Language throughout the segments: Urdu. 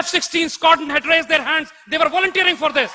F-16 squadron had raised their hands, they were volunteering for this. '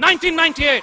1998।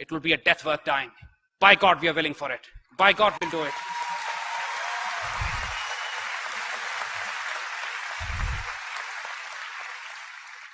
it will be a death worth dying. By God we are willing for it. By God we'll do it.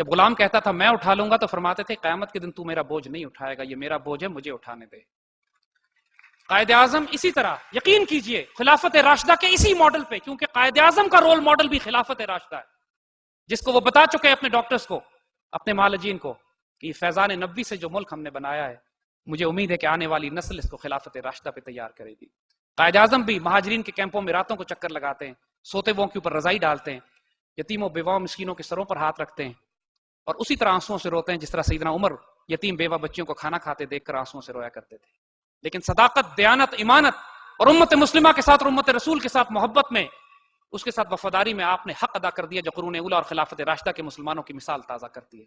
جب غلام کہتا تھا میں اٹھا لوں گا تو فرماتے تھے قیامت کے دن تو میرا بوجھ نہیں اٹھائے گا، یہ میرا بوجھ ہے، مجھے اٹھانے دے۔ قائد اعظم اسی طرح یقین کیجئے خلافت راشدہ کے اسی ماڈل پہ، کیونکہ قائد اعظم کا رول ماڈل بھی خلافت راشدہ ہے، جس کو وہ بتا چکے ہیں اپنے ڈاکٹرز کو، اپنے معالجین کو، کہ یہ فیضان نبوی سے جو ملک ہم نے بنایا ہے، مجھے امید ہے کہ آنے والی نسل اس کو خلافت راشدہ پہ تیار کرے گی۔ قائد اعظم بھی مہاجرین کے کیمپوں میں راتوں کو چکر لگاتے ہیں، سوتے ووں کے اوپر رضائی ڈالتے ہیں، یتیموں بیواؤں مسکینوں کے سروں پر ہاتھ رکھتے ہیں، اور اسی طرح آنسوؤں سے روتے ہیں جس طرح سیدنا عمر یتیم بیوہ بچیوں کو کھانا کھاتے دیکھ کر آنسوؤں سے رویا کرتے تھے۔ لیکن صداقت، دیانت، ایمانت اور امت مسلمہ کے ساتھ اور امت رسول کے ساتھ محبت میں، اس کے ساتھ وفاداری میں آپ نے حق ادا کر دیا جو قرون اولیٰ اور خلافت راشدہ کے مسلمانوں کی مثال تازہ کرتی ہے۔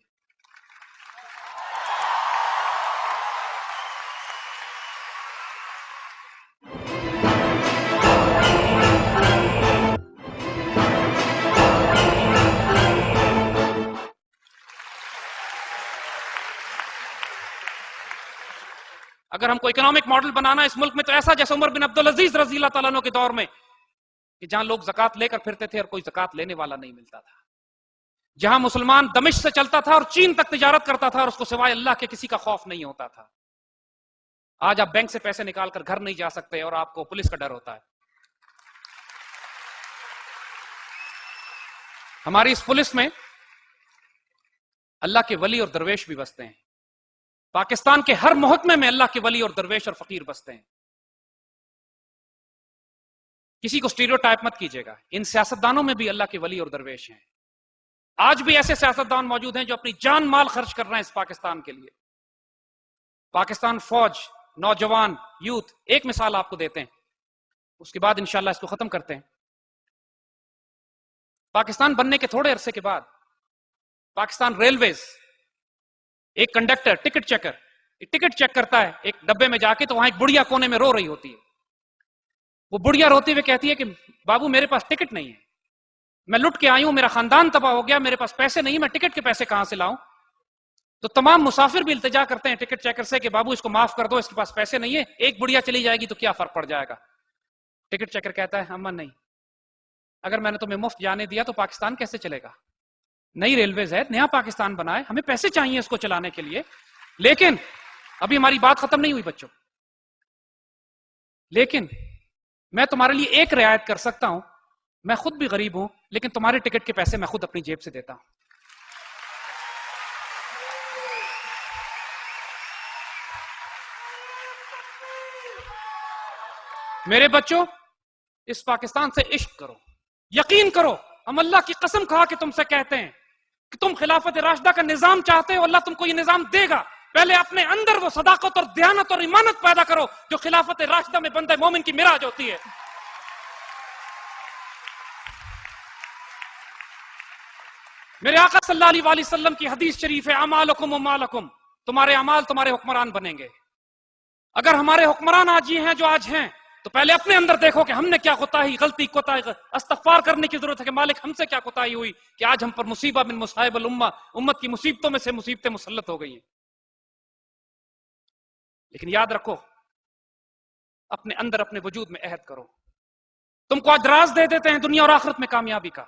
اگر ہم کو اکنامک ماڈل بنانا اس ملک میں تو ایسا جیسے عمر بن عبدالعزیز رضی اللہ تعالیٰ عنہ کے دور میں، کہ جہاں لوگ زکات لے کر پھرتے تھے اور کوئی زکات لینے والا نہیں ملتا تھا، جہاں مسلمان دمشق سے چلتا تھا اور چین تک تجارت کرتا تھا اور اس کو سوائے اللہ کے کسی کا خوف نہیں ہوتا تھا۔ آج آپ بینک سے پیسے نکال کر گھر نہیں جا سکتے اور آپ کو پولیس کا ڈر ہوتا ہے۔ ہماری اس پولیس میں اللہ کے ولی اور درویش بھی بستے ہیں، پاکستان کے ہر محکمے میں اللہ کے ولی اور درویش اور فقیر بستے ہیں۔ کسی کو اسٹیریوٹائپ مت کیجیے گا، ان سیاستدانوں میں بھی اللہ کے ولی اور درویش ہیں۔ آج بھی ایسے سیاستدان موجود ہیں جو اپنی جان مال خرچ کر رہے ہیں اس پاکستان کے لیے۔ پاکستان فوج، نوجوان، یوتھ، ایک مثال آپ کو دیتے ہیں، اس کے بعد انشاءاللہ اس کو ختم کرتے ہیں۔ پاکستان بننے کے تھوڑے عرصے کے بعد پاکستان ریلویز، ایک conductor ticket checker ticket check کرتا ہے ایک ڈبے میں جا کے، تو وہاں ایک بڑھیا کونے میں رو رہی ہوتی ہے۔ وہ بڑھیا روتے ہوئے کہتی ہے کہ بابو میرے پاس ٹکٹ نہیں ہے، میں لٹ کے آئی ہوں، میرا خاندان تباہ ہو گیا، میرے پاس پیسے نہیں، میں ٹکٹ کے پیسے کہاں سے لاؤں؟ تو تمام مسافر بھی التجا کرتے ہیں ٹکٹ چیکر سے کہ بابو اس کو معاف کر دو، اس کے پاس پیسے نہیں ہے، ایک بڑھیا چلی جائے گی تو کیا فرق پڑ جائے گا؟ ٹکٹ چیکر کہتا ہے امن نہیں، اگر میں نے تمہیں مفت جانے دیا تو پاکستان کیسے چلے گا؟ نئی ریلویز ہے، نیا پاکستان بنا ہے، ہمیں پیسے چاہیے اس کو چلانے کے لیے۔ لیکن ابھی ہماری بات ختم نہیں ہوئی بچوں، لیکن میں تمہارے لیے ایک رعایت کر سکتا ہوں، میں خود بھی غریب ہوں، لیکن تمہارے ٹکٹ کے پیسے میں خود اپنی جیب سے دیتا ہوں۔ میرے بچوں، اس پاکستان سے عشق کرو، یقین کرو، ہم اللہ کی قسم کھا کے تم سے کہتے ہیں کہ تم خلافت راشدہ کا نظام چاہتے ہو، اللہ تم کو یہ نظام دے گا۔ پہلے اپنے اندر وہ صداقت اور دیانت اور ایمانت پیدا کرو جو خلافت راشدہ میں بندہ مومن کی معراج ہوتی ہے۔ میرے آقا صلی اللہ علیہ وآلہ وسلم کی حدیث شریف ہے، اعمالکم ومالکم، تمہارے اعمال تمہارے حکمران بنیں گے۔ اگر ہمارے حکمران آج یہ ہیں جو آج ہیں، تو پہلے اپنے اندر دیکھو کہ ہم نے کیا کوتاہی، غلطی، کوتاہی، استغفار کرنے کی ضرورت ہے کہ مالک ہم سے کیا کوتاہی ہوئی کہ آج ہم پر مصیبہ من مصائب الامہ، امت کی مصیبتوں میں سے مصیبتیں مسلط ہو گئی ہیں۔ لیکن یاد رکھو، اپنے اندر اپنے وجود میں عہد کرو۔ تم کو آج راز دے دیتے ہیں دنیا اور آخرت میں کامیابی کا،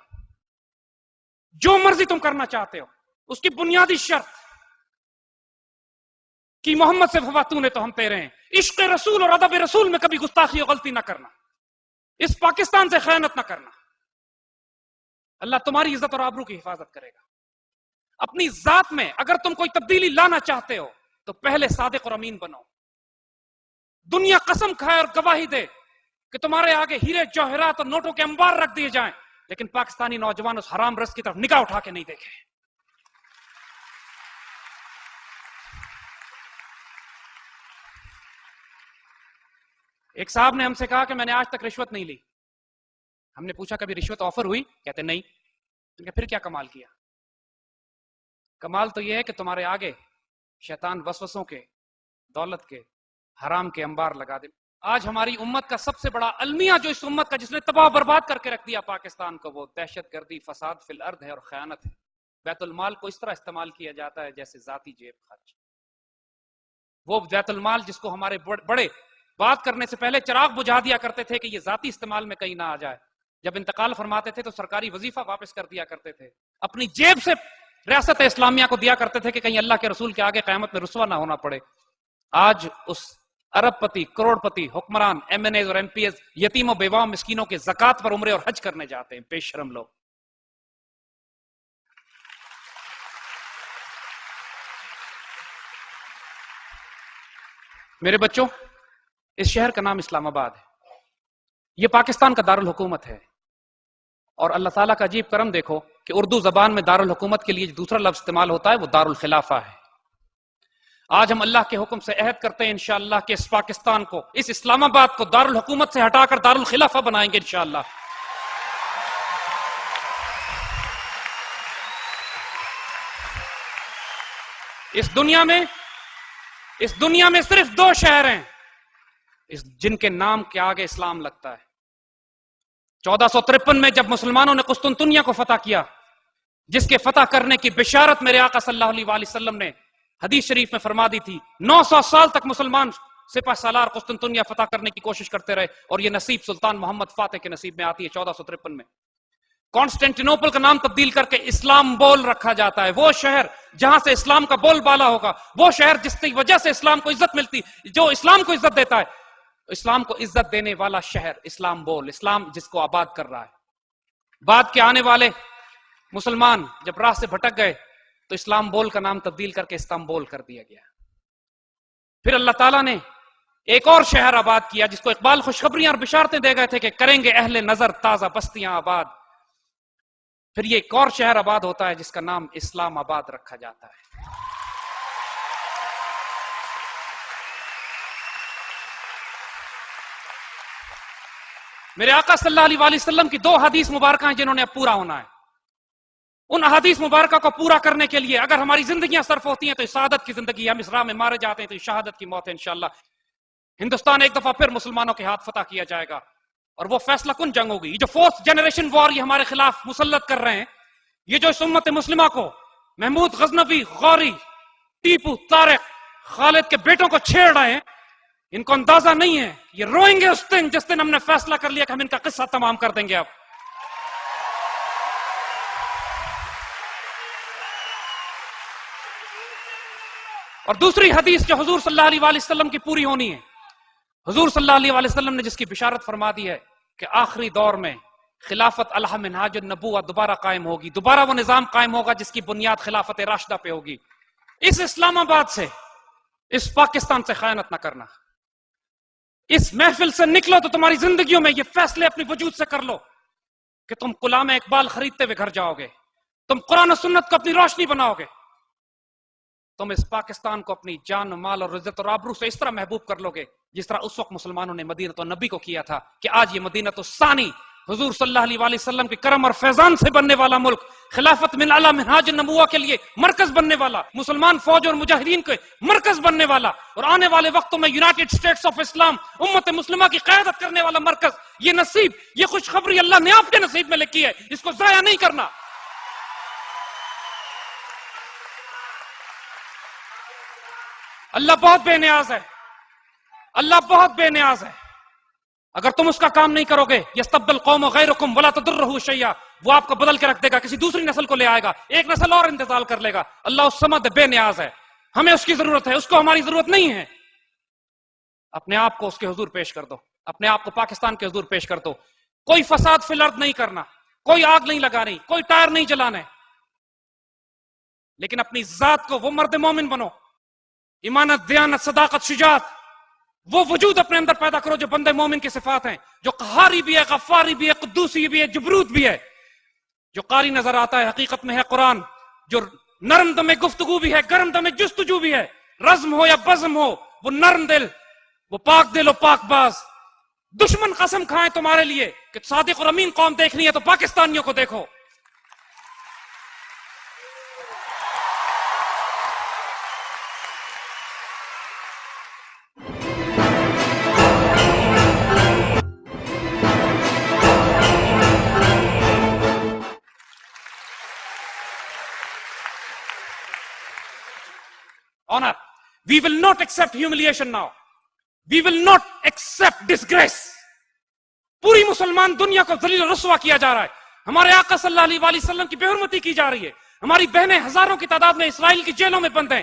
جو مرضی تم کرنا چاہتے ہو، اس کی بنیادی شرط کہ محمد سے وفا نے تو ہم تیرے ہیں، عشق رسول اور ادب رسول میں کبھی گستاخی اور غلطی نہ کرنا، اس پاکستان سے خیانت نہ کرنا۔ اللہ تمہاری عزت اور آبرو کی حفاظت کرے گا۔ اپنی ذات میں اگر تم کوئی تبدیلی لانا چاہتے ہو تو پہلے صادق اور امین بنو۔ دنیا قسم کھائے اور گواہی دے کہ تمہارے آگے ہیرے جوہرات اور نوٹوں کے انبار رکھ دیے جائیں، لیکن پاکستانی نوجوان اس حرام رزق کی طرف نگاہ اٹھا کے نہیں دیکھے۔ ایک صاحب نے ہم سے کہا کہ میں نے آج تک رشوت نہیں لی۔ ہم نے پوچھا کبھی رشوت آفر ہوئی؟ کہتے نہیں۔ پھر کیا کمال کیا؟ کمال تو یہ ہے کہ تمہارے آگے شیطان وسوسوں کے، دولت کے، حرام کے انبار لگا دے۔ آج ہماری امت کا سب سے بڑا المیہ جو اس امت کا جس نے تباہ برباد کر کے رکھ دیا پاکستان کو، وہ دہشت گردی، فساد فی الارض ہے اور خیانت ہے۔ بیت المال کو اس طرح استعمال کیا جاتا ہے جیسے ذاتی جیب خرچ۔ وہ بیت المال جس کو ہمارے بڑے بات کرنے سے پہلے چراغ بجھا دیا کرتے تھے کہ یہ ذاتی استعمال میں کہیں نہ آ جائے، جب انتقال فرماتے تھے تو سرکاری وظیفہ واپس کر دیا کرتے تھے، اپنی جیب سے ریاست اسلامیہ کو دیا کرتے تھے کہ کہیں اللہ کے رسول کے آگے قیامت میں رسوا نہ ہونا پڑے. آج اس ارب پتی، کروڑ پتی حکمران، ایم این ایز اور ایم پی ایز یتیم و بیواؤں مسکینوں کے زکات پر عمرے اور حج کرنے جاتے ہیں. بے شرم لوگ. میرے بچوں، اس شہر کا نام اسلام آباد ہے. یہ پاکستان کا دارالحکومت ہے. اور اللہ تعالیٰ کا عجیب کرم دیکھو کہ اردو زبان میں دارالحکومت کے لیے جو دوسرا لفظ استعمال ہوتا ہے وہ دارالخلافہ ہے. آج ہم اللہ کے حکم سے عہد کرتے ہیں انشاءاللہ کہ اس پاکستان کو، اس اسلام آباد کو دارالحکومت سے ہٹا کر دارالخلافہ بنائیں گے انشاءاللہ. اس دنیا میں صرف 2 شہر ہیں جن کے نام کے آگے اسلام لگتا ہے. 1453 میں جب مسلمانوں نے قسطنطنیہ کو فتح کیا، جس کے فتح کرنے کی بشارت میرے آقا صلی اللہ علیہ وسلم نے حدیث شریف میں فرما دی تھی. 900 سال تک مسلمان سپہ سالار قسطنطنیہ فتح کرنے کی کوشش کرتے رہے اور یہ نصیب سلطان محمد فاتح کے نصیب میں آتی ہے 1453 میں. کانسٹینٹینوپل کا نام تبدیل کر کے اسلام بول رکھا جاتا ہے. وہ شہر جہاں سے اسلام کا بول بالا ہوگا، وہ شہر جس کی وجہ سے اسلام کو عزت ملتی، جو اسلام کو عزت دیتا ہے. اسلام کو عزت دینے والا شہر اسلام بول، اسلام جس کو آباد کر رہا ہے. بعد کے آنے والے مسلمان جب راہ سے بھٹک گئے تو اسلام بول کا نام تبدیل کر کے استنبول کر دیا گیا. پھر اللہ تعالیٰ نے ایک اور شہر آباد کیا جس کو اقبال خوشخبریاں اور بشارتیں دے گئے تھے کہ کریں گے اہل نظر تازہ بستیاں آباد. پھر یہ ایک اور شہر آباد ہوتا ہے جس کا نام اسلام آباد رکھا جاتا ہے. میرے آقا صلی اللہ علیہ وآلہ وسلم کی 2 حدیث مبارکہ ہیں جنہوں نے اب پورا ہونا ہے. ان حدیث مبارکہ کو پورا کرنے کے لیے اگر ہماری زندگیاں صرف ہوتی ہیں تو شہادت کی زندگی، ہم اس راہ میں مارے جاتے ہیں تو شہادت کی موت ہے انشاءاللہ. ہندوستان ایک دفعہ پھر مسلمانوں کے ہاتھ فتح کیا جائے گا اور وہ فیصلہ کن جنگ ہوگی. یہ جو 4th جنریشن وار یہ ہمارے خلاف مسلط کر رہے ہیں، یہ جو اس امت مسلمہ کو محمود غزنوی، غوری، ٹیپو، طارق، خالد کے بیٹوں کو چھیڑ رہے ہیں، ان کو اندازہ نہیں ہے. یہ روئیں گے اس دن جس دن ہم نے فیصلہ کر لیا کہ ہم ان کا قصہ تمام کر دیں گے. اب اور دوسری حدیث جو حضور صلی اللہ علیہ وآلہ وسلم کی پوری ہونی ہے، حضور صلی اللہ علیہ وآلہ وسلم نے جس کی بشارت فرما دی ہے کہ آخری دور میں خلافت الہ منہاج النبوہ دوبارہ قائم ہوگی، دوبارہ وہ نظام قائم ہوگا جس کی بنیاد خلافت راشدہ پہ ہوگی. اس اسلام آباد سے، اس پاکستان سے خیانت نہ کرنا. اس محفل سے نکلو تو تمہاری زندگیوں میں یہ فیصلے اپنے وجود سے کر لو کہ تم غلام اقبال خریدتے ہوئے گھر جاؤ گے، تم قرآن و سنت کو اپنی روشنی بناؤ گے، تم اس پاکستان کو اپنی جان و مال اور عزت اور آبرو سے اس طرح محبوب کر لو گے جس طرح اس وقت مسلمانوں نے مدینہ النبی کو کیا تھا کہ آج یہ مدینہ الثانی حضور صلی اللہ علیہ وآلہ وسلم کے کرم اور فیضان سے بننے والا ملک، خلافت من اعلی منہاج النبوہ کے لیے مرکز بننے والا، مسلمان فوج اور مجاہدین کے مرکز بننے والا، اور آنے والے وقتوں میں یونائٹڈ اسٹیٹس آف اسلام امت مسلمہ کی قیادت کرنے والا مرکز. یہ نصیب، یہ خوشخبری اللہ نے آپ کے نصیب میں لکھی ہے، اس کو ضائع نہیں کرنا. اللہ بہت بے نیاز ہے، اللہ بہت بے نیاز ہے. اگر تم اس کا کام نہیں کرو گے، یستبدل قوم غیرکم ولا تضرہ شیئا، وہ آپ کو بدل کے رکھ دے گا، کسی دوسری نسل کو لے آئے گا، ایک نسل اور انتقال کر لے گا. اللہ الصمد بے نیاز ہے، ہمیں اس کی ضرورت ہے، اس کو ہماری ضرورت نہیں ہے. اپنے آپ کو اس کے حضور پیش کر دو، اپنے آپ کو پاکستان کے حضور پیش کر دو. کوئی فساد فی الارض نہیں کرنا، کوئی آگ نہیں لگانی، کوئی ٹائر نہیں جلانا، لیکن اپنی ذات کو وہ مرد مومن بنو، ایمانت، دیانت، صداقت، شجاعت، وہ وجود اپنے اندر پیدا کرو جو بندے مومن کی صفات ہیں، جو قہاری بھی ہے، غفاری بھی ہے، قدوسی بھی ہے، جبروت بھی ہے. جو قاری نظر آتا ہے حقیقت میں ہے قرآن، جو نرم دم گفتگو بھی ہے، گرم دم جستجو بھی ہے، رزم ہو یا بزم ہو، وہ نرم دل، وہ پاک دل و پاک باز. دشمن قسم کھائیں تمہارے لیے کہ صادق اور امین قوم دیکھنی ہے تو پاکستانیوں کو دیکھو. Honor. We will not accept humiliation now. We will not accept disgrace. پوری مسلمان دنیا کو ذلیل و رسوا کیا جا رہا ہے. ہمارے آقا صلی اللہ علیہ وآلہ وسلم کی بے حرمتی کی جا رہی ہے. ہماری بہنیں ہزاروں کی تعداد میں اسرائیل کی جیلوں میں بند ہیں.